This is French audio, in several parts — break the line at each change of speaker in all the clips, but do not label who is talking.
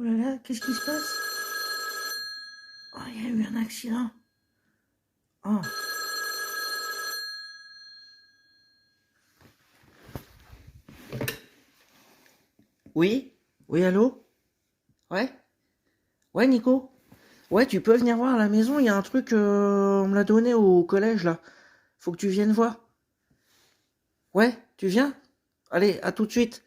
Oh là là, qu'est-ce qui se passe? Oh, il y a eu un accident. Oh, oui? Oui, allô? Ouais? Ouais, Nico? Ouais, tu peux venir voir à la maison, il y a un truc, on me l'a donné au collège, là. Faut que tu viennes voir. Ouais, tu viens? Allez, à tout de suite.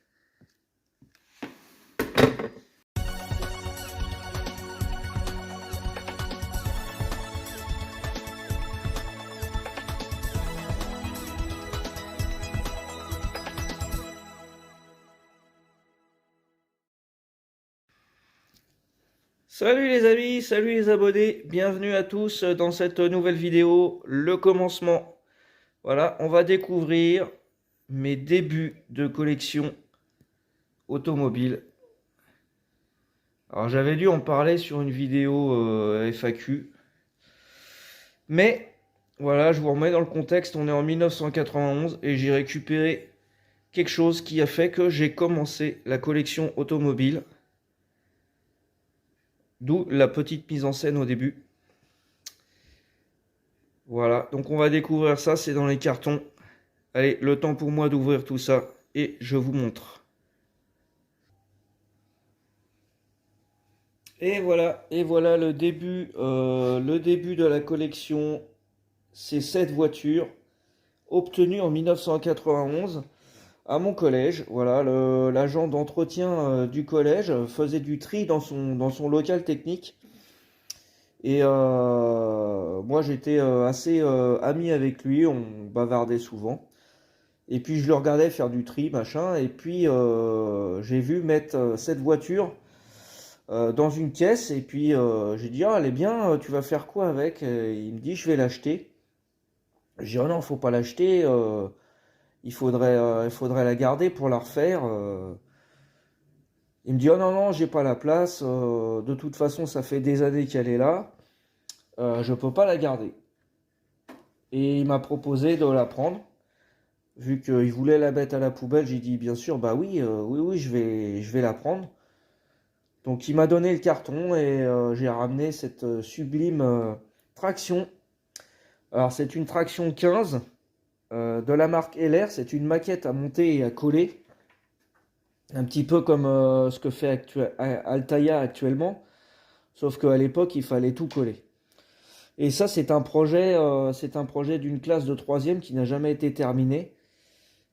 Salut les amis, salut les abonnés, bienvenue à tous dans cette nouvelle vidéo, le commencement. Voilà, on va découvrir mes débuts de collection automobile. Alors j'avais dû en parler sur une vidéo FAQ, mais voilà, je vous remets dans le contexte, on est en 1991 et j'ai récupéré quelque chose qui a fait que j'ai commencé la collection automobile, d'où la petite mise en scène au début. Voilà, donc on va découvrir ça, c'est dans les cartons. Allez, le temps pour moi d'ouvrir tout ça et je vous montre. Et voilà le début de la collection. C'est cette voiture obtenue en 1991 à mon collège. Voilà, l'agent d'entretien du collège faisait du tri dans son local technique. Et moi j'étais assez ami avec lui, on bavardait souvent. Et puis je le regardais faire du tri, machin. Et puis j'ai vu mettre cette voiture dans une caisse. Et puis j'ai dit, ah, elle est bien, tu vas faire quoi avec? Et il me dit, je vais l'acheter. J'ai dit, oh non, faut pas l'acheter. Il faudrait la garder pour la refaire. Il me dit, oh non, non, j'ai pas la place. De toute façon, ça fait des années qu'elle est là. Je peux pas la garder. Et il m'a proposé de la prendre. Vu qu'il voulait la mettre à la poubelle, j'ai dit, bien sûr, bah oui, oui, je vais la prendre. Donc il m'a donné le carton et j'ai ramené cette sublime traction. Alors c'est une traction 15 de la marque LR. C'est une maquette à monter et à coller. Un petit peu comme ce que fait Altaïa actuellement. Sauf qu'à l'époque, il fallait tout coller. Et ça, c'est un projet d'une classe de troisième qui n'a jamais été terminé.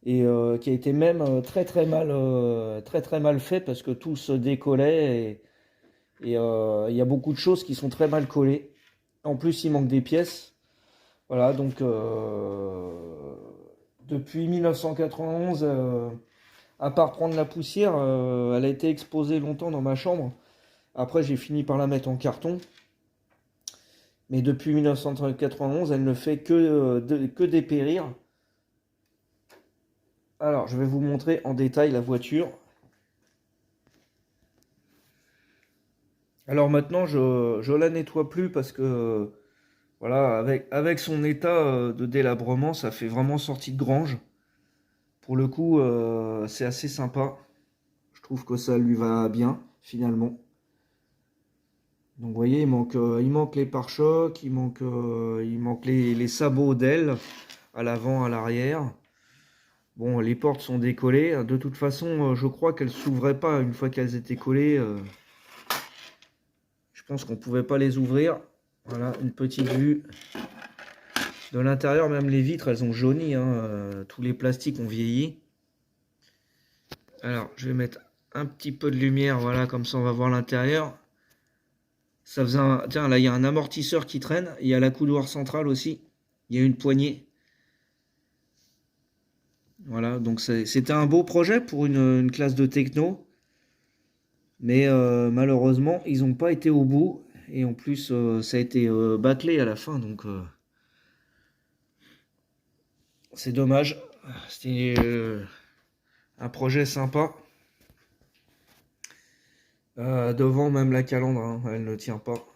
Et qui a été même très mal fait parce que tout se décollait et il y a beaucoup de choses qui sont très mal collées. En plus, il manque des pièces. Voilà, donc depuis 1991, à part prendre la poussière, elle a été exposée longtemps dans ma chambre. Après, j'ai fini par la mettre en carton. Mais depuis 1991, elle ne fait que dépérir. Alors, je vais vous montrer en détail la voiture. Alors maintenant, je la nettoie plus parce que, voilà, avec son état de délabrement, ça fait vraiment sortie de grange. Pour le coup, c'est assez sympa. Je trouve que ça lui va bien, finalement. Donc vous voyez, il manque les pare-chocs, il manque les sabots d'aile à l'avant, à l'arrière. Bon, les portes sont décollées. De toute façon, je crois qu'elles s'ouvraient pas une fois qu'elles étaient collées. Je pense qu'on pouvait pas les ouvrir. Voilà, une petite vue. De l'intérieur, même les vitres, elles ont jauni. Hein, tous les plastiques ont vieilli. Alors, je vais mettre un petit peu de lumière. Voilà, comme ça, on va voir l'intérieur. Ça faisait un... Tiens, là, il y a un amortisseur qui traîne. Il y a la coudoir centrale aussi. Il y a une poignée. Voilà, donc c'était un beau projet pour une classe de techno. Mais malheureusement, ils n'ont pas été au bout. Et en plus, ça a été bâclé à la fin. Donc, c'est dommage. C'était un projet sympa. Devant, même la calandre, hein, elle ne tient pas.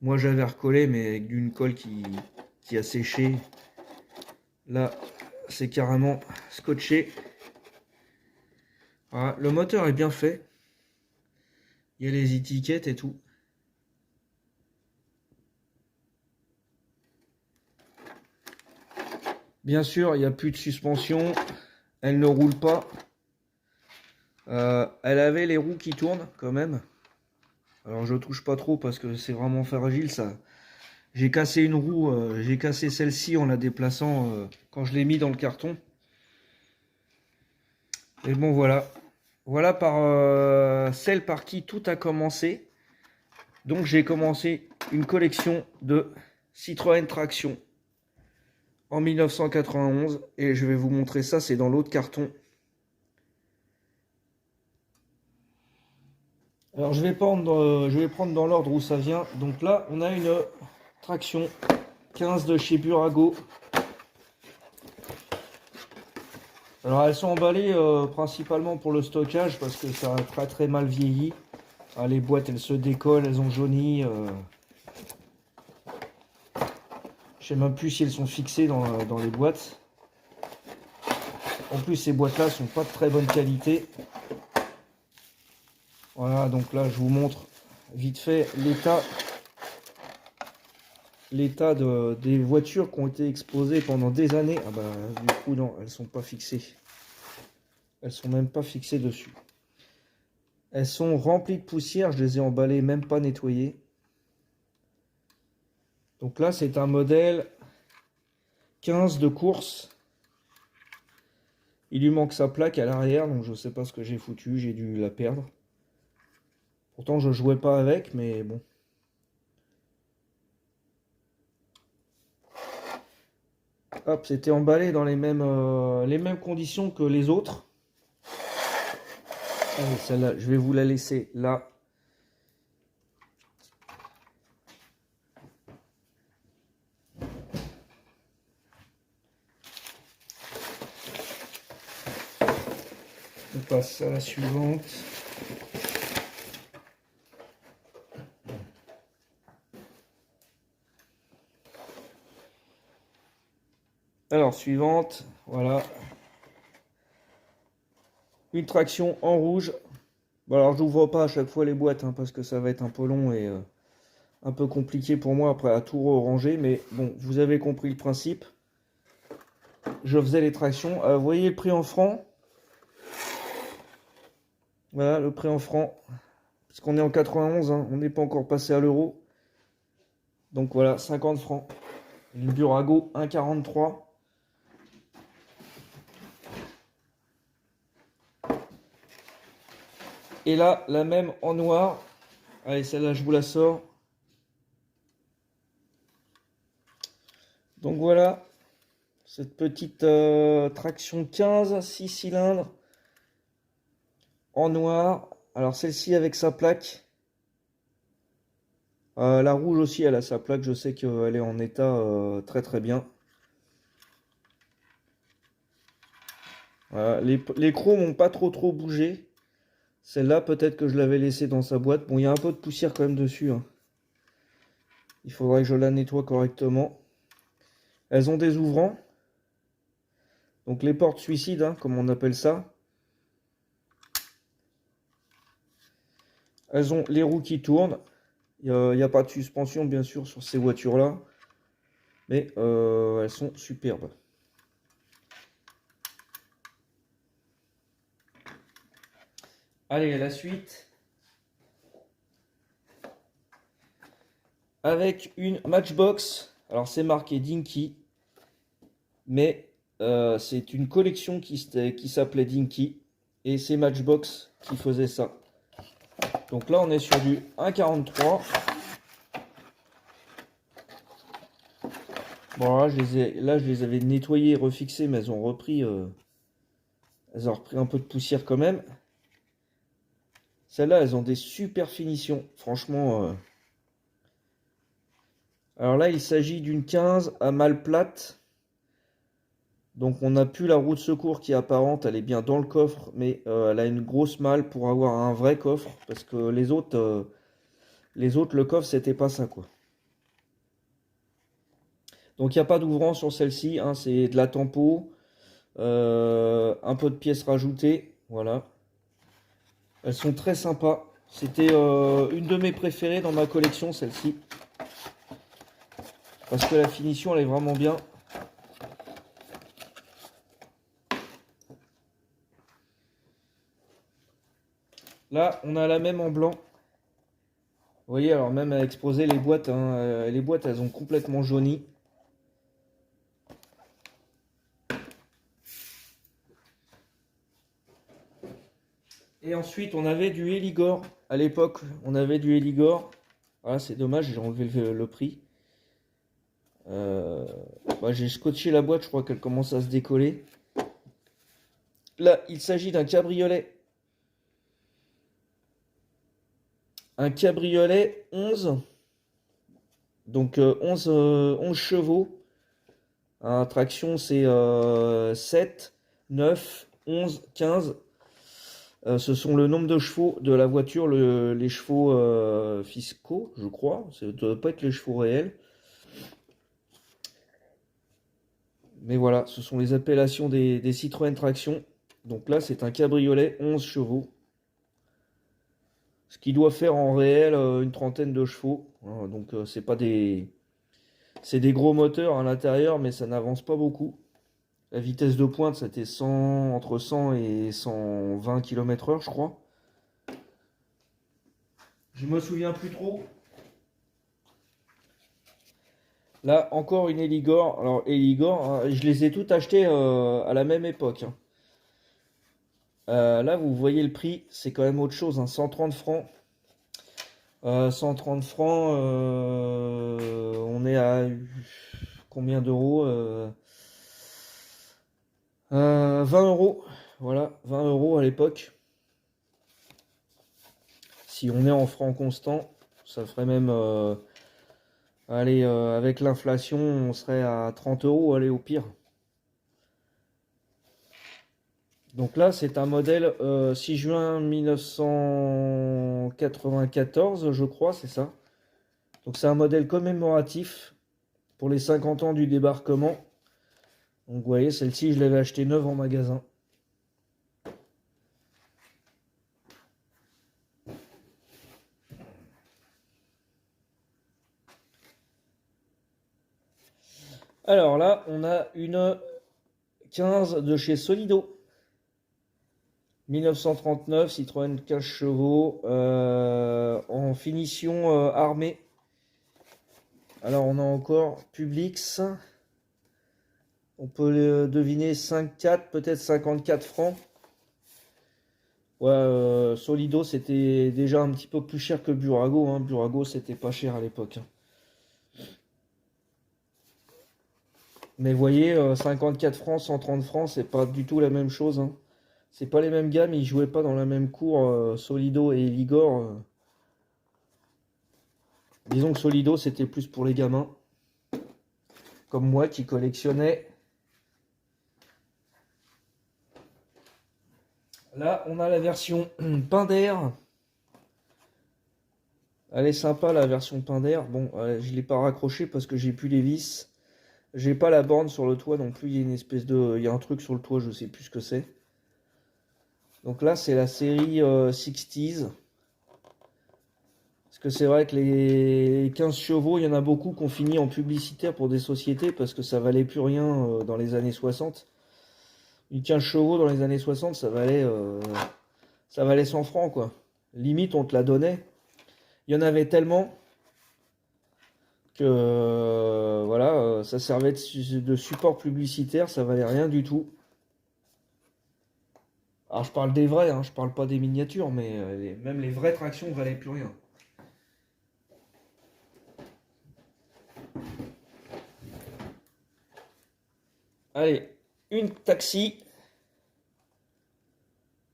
Moi, j'avais recollé, mais avec d'une colle qui a séché. Là, c'est carrément scotché. Voilà, le moteur est bien fait. Il y a les étiquettes et tout. Bien sûr, il n'y a plus de suspension. Elle ne roule pas. Elle avait les roues qui tournent quand même. Alors je touche pas trop parce que c'est vraiment fragile ça. J'ai cassé une roue, j'ai cassé celle-ci en la déplaçant quand je l'ai mis dans le carton. Et bon voilà. Voilà celle par qui tout a commencé. Donc j'ai commencé une collection de Citroën Traction en 1991 et je vais vous montrer ça, c'est dans l'autre carton. Alors je vais prendre dans l'ordre où ça vient. Donc là on a une Traction 15 de chez Burago. Alors elles sont emballées principalement pour le stockage parce que ça a très mal vieilli. Ah, les boîtes elles se décollent, elles ont jauni. Je sais même plus si elles sont fixées dans les boîtes. En plus ces boîtes là sont pas de très bonne qualité. Voilà, donc là je vous montre vite fait l'état des voitures qui ont été exposées pendant des années. Ah bah du coup non, elles sont pas fixées. Elles sont même pas fixées dessus. Elles sont remplies de poussière, je les ai emballées, même pas nettoyées. Donc là c'est un modèle 15 de course. Il lui manque sa plaque à l'arrière, donc je sais pas ce que j'ai foutu, j'ai dû la perdre. Pourtant je jouais pas avec, mais bon. Hop, c'était emballé dans les mêmes conditions que les autres. Allez, celle-là, je vais vous la laisser là. On passe à la suivante. Alors, suivante, voilà. Une traction en rouge. Bon, alors, je n'ouvre pas à chaque fois les boîtes, hein, parce que ça va être un peu long et un peu compliqué pour moi après à tout ranger. Mais bon, vous avez compris le principe. Je faisais les tractions. Vous voyez le prix en francs? Voilà, le prix en francs. Parce qu'on est en 91, hein, on n'est pas encore passé à l'euro. Donc voilà, 50 francs. Une Burago 1,43. Et là, la même en noir. Allez, celle-là, je vous la sors. Donc voilà, cette petite traction 15, 6 cylindres en noir. Alors celle-ci avec sa plaque. La rouge aussi, elle a sa plaque. Je sais qu'elle est en état très très bien. Voilà, les chromes n'ont pas trop bougé. Celle-là, peut-être que je l'avais laissée dans sa boîte. Bon, il y a un peu de poussière quand même dessus, hein. Il faudrait que je la nettoie correctement. Elles ont des ouvrants. Donc les portes suicides, hein, comme on appelle ça. Elles ont les roues qui tournent. Il n'y a pas de suspension, bien sûr, sur ces voitures-là. Mais elles sont superbes. Allez, la suite. Avec une Matchbox. Alors, c'est marqué Dinky. Mais c'est une collection qui s'appelait Dinky. Et c'est Matchbox qui faisait ça. Donc là, on est sur du 1,43. Bon, là, je les avais nettoyées et refixées, mais elles ont repris un peu de poussière quand même. Celles-là, elles ont des super finitions. Franchement. Alors là, il s'agit d'une 15 à malle plate. Donc on n'a plus la roue de secours qui est apparente. Elle est bien dans le coffre. Mais elle a une grosse malle pour avoir un vrai coffre. Parce que les autres, le coffre, c'était pas ça, quoi. Donc il n'y a pas d'ouvrant sur celle-ci, hein, c'est de la tempo, un peu de pièces rajoutées, voilà. Elles sont très sympas, C'était une de mes préférées dans ma collection, celle-ci. Parce que la finition, elle est vraiment bien. Là, on a la même en blanc. Vous voyez, alors même à exposer les boîtes, hein, les boîtes, elles ont complètement jauni. Et ensuite, on avait du Héligor. À l'époque, on avait du Héligor. Voilà, c'est dommage, j'ai enlevé le prix. J'ai scotché la boîte, je crois qu'elle commence à se décoller. Là, il s'agit d'un cabriolet. Un cabriolet 11. Donc 11 chevaux. Traction, c'est 7, 9, 11, 15. Ce sont le nombre de chevaux de la voiture, les chevaux fiscaux, je crois. Ça ne doit pas être les chevaux réels. Mais voilà, ce sont les appellations des Citroën Traction. Donc là, c'est un cabriolet 11 chevaux. Ce qui doit faire en réel une trentaine de chevaux. Donc c'est pas des... C'est des gros moteurs à l'intérieur, mais ça n'avance pas beaucoup. La vitesse de pointe, c'était entre 100 et 120 km/h, je crois. Je me souviens plus trop. Là, encore une Héligor. Alors, Héligor, hein, je les ai toutes achetées à la même époque. Hein. Là, vous voyez le prix, c'est quand même autre chose. Hein, 130 francs. 130 francs, on est à combien d'euros 20 euros. Voilà, 20 euros à l'époque. Si on est en francs constants, ça ferait même... allez, avec l'inflation, on serait à 30 euros, allez, au pire. Donc là, c'est un modèle 6 juin 1994, je crois, c'est ça. Donc c'est un modèle commémoratif pour les 50 ans du débarquement. Donc vous voyez, celle-ci, je l'avais acheté neuve en magasin. Alors là, on a une 15 de chez Solido. 1939, Citroën 15 chevaux, en finition armée. Alors on a encore Publix. On peut deviner 5,4, peut-être 54 francs. Ouais, Solido, c'était déjà un petit peu plus cher que Burago. Hein. Burago, c'était pas cher à l'époque. Hein. Mais vous voyez, 54 francs, 130 francs, c'est pas du tout la même chose. Hein. C'est pas les mêmes gammes, ils jouaient pas dans la même cour, Solido et Héligor. Disons que Solido, c'était plus pour les gamins. Comme moi qui collectionnais. Là, on a la version Pinder. Elle est sympa, la version Pinder. Bon, je ne l'ai pas raccroché parce que j'ai plus les vis. J'ai pas la borne sur le toit non plus. Il y a une espèce de... Il y a un truc sur le toit, je sais plus ce que c'est. Donc là, c'est la série 60s. Parce que c'est vrai que les 15 chevaux, il y en a beaucoup qui ont fini en publicitaire pour des sociétés parce que ça valait plus rien dans les années 60. Une 15 chevaux dans les années 60, ça valait 100 francs, quoi. Limite, on te la donnait. Il y en avait tellement que voilà, ça servait de support publicitaire, ça valait rien du tout. Alors je parle des vrais, hein, je parle pas des miniatures, mais même les vraies tractions valaient plus rien. Allez, une taxi.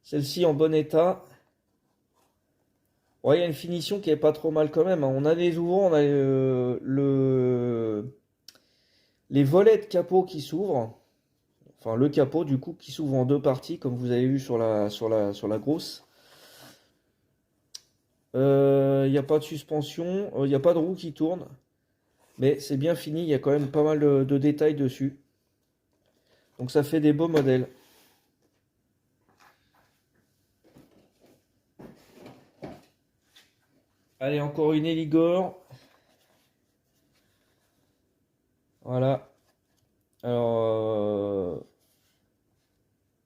Celle-ci en bon état. Ouais, il y a une finition qui est pas trop mal quand même. Hein. On a des ouvrants, on a les volets de capot qui s'ouvrent. Enfin, le capot du coup qui s'ouvre en deux parties, comme vous avez vu sur la grosse. Il n'y a pas de suspension, il n'y a pas de roue qui tourne. Mais c'est bien fini, il y a quand même pas mal de détails dessus. Donc ça fait des beaux modèles. Allez, encore une Eligor. Voilà. Alors,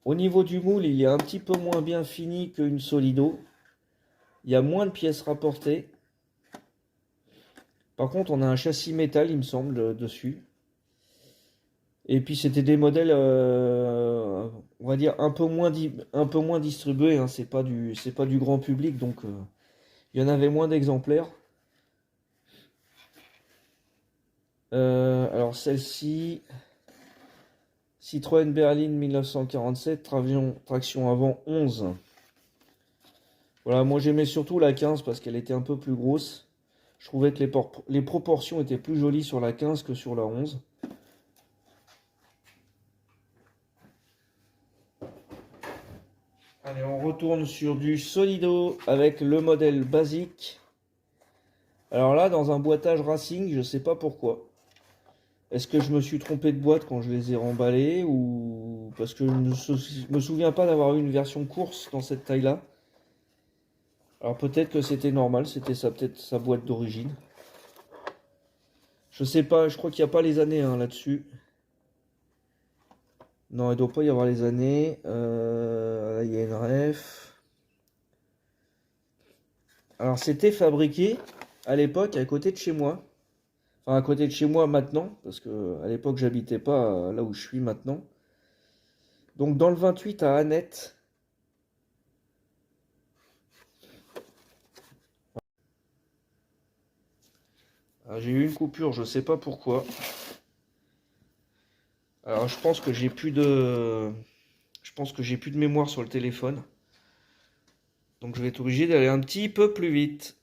au niveau du moule, il est un petit peu moins bien fini qu'une Solido. Il y a moins de pièces rapportées. Par contre, on a un châssis métal, il me semble, dessus. Et puis, c'était des modèles, on va dire, un peu moins distribués, hein. C'est pas du grand public, donc il y en avait moins d'exemplaires. Alors, celle-ci, Citroën Berline 1947, traction avant 11. Voilà, moi j'aimais surtout la 15 parce qu'elle était un peu plus grosse. Je trouvais que les proportions étaient plus jolies sur la 15 que sur la 11. Allez, on retourne sur du Solido avec le modèle basique. Alors là, dans un boîtage racing, je sais pas pourquoi. Est-ce que je me suis trompé de boîte quand je les ai remballés ou parce que je me souviens pas d'avoir eu une version course dans cette taille-là. Alors peut-être que c'était normal, c'était ça, peut-être sa boîte d'origine. Je sais pas, je crois qu'il n'y a pas les années hein, là-dessus. Non, il ne doit pas y avoir les années. Là, il y a une ref. Alors c'était fabriqué à l'époque à côté de chez moi. Enfin à côté de chez moi maintenant, parce que à l'époque j'habitais pas là où je suis maintenant. Donc dans le 28 à Annette. J'ai eu une coupure, je sais pas pourquoi. Alors je pense que j'ai plus de mémoire sur le téléphone. Donc je vais être obligé d'aller un petit peu plus vite.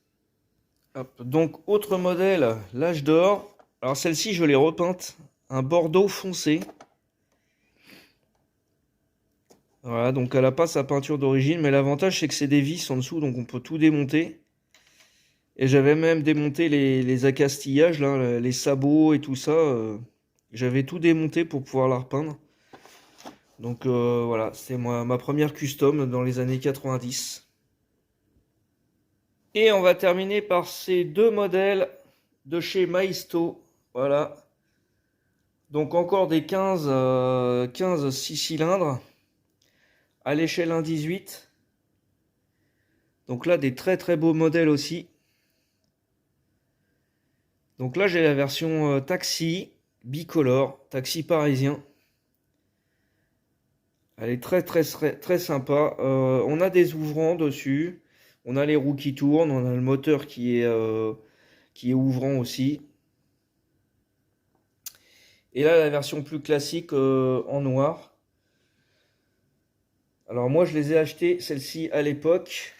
Hop. Donc autre modèle, l'âge d'or. Alors celle-ci je l'ai repeinte, un bordeaux foncé. Voilà, donc elle n'a pas sa peinture d'origine, mais l'avantage c'est que c'est des vis en dessous, donc on peut tout démonter. Et j'avais même démonté les accastillages, là, les sabots et tout ça. J'avais tout démonté pour pouvoir la repeindre. Donc voilà, c'est ma première custom dans les années 90. Et on va terminer par ces deux modèles de chez Maisto. Voilà. Donc encore des 15 6 cylindres à l'échelle 1,18. Donc là, des très très beaux modèles aussi. Donc là, j'ai la version taxi, bicolore, taxi parisien. Elle est très très très, très sympa. On a des ouvrants dessus. On a les roues qui tournent. On a le moteur qui est ouvrant aussi. Et là, la version plus classique en noir. Alors moi, je les ai achetées, celle-ci, à l'époque.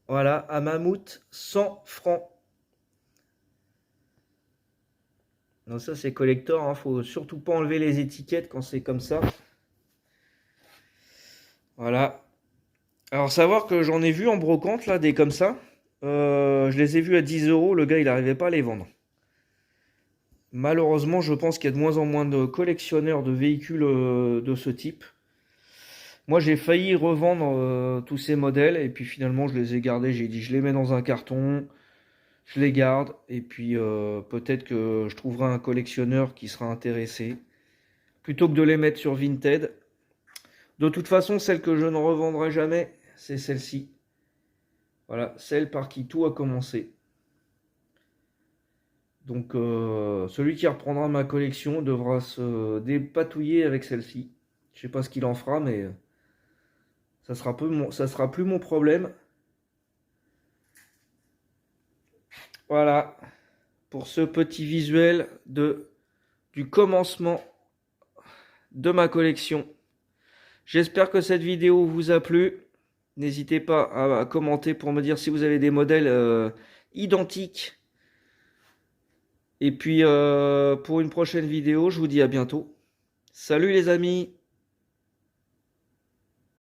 Voilà, à Mammouth, 100 francs. Donc ça, c'est collector, hein. Faut surtout pas enlever les étiquettes quand c'est comme ça. Voilà. Alors, savoir que j'en ai vu en brocante, là, des comme ça. Je les ai vus à 10 euros. Le gars, il n'arrivait pas à les vendre. Malheureusement, je pense qu'il y a de moins en moins de collectionneurs de véhicules de ce type. Moi, j'ai failli revendre tous ces modèles et puis finalement, je les ai gardés. J'ai dit, je les mets dans un carton, je les garde et puis peut-être que je trouverai un collectionneur qui sera intéressé plutôt que de les mettre sur Vinted. De toute façon, celle que je ne revendrai jamais, c'est celle-ci. Voilà, celle par qui tout a commencé. Donc, celui qui reprendra ma collection devra se dépatouiller avec celle-ci. Je sais pas ce qu'il en fera, mais ça sera plus mon problème. Voilà, pour ce petit visuel du commencement de ma collection. J'espère que cette vidéo vous a plu. N'hésitez pas à commenter pour me dire si vous avez des modèles identiques. Et puis pour une prochaine vidéo, je vous dis à bientôt. Salut les amis!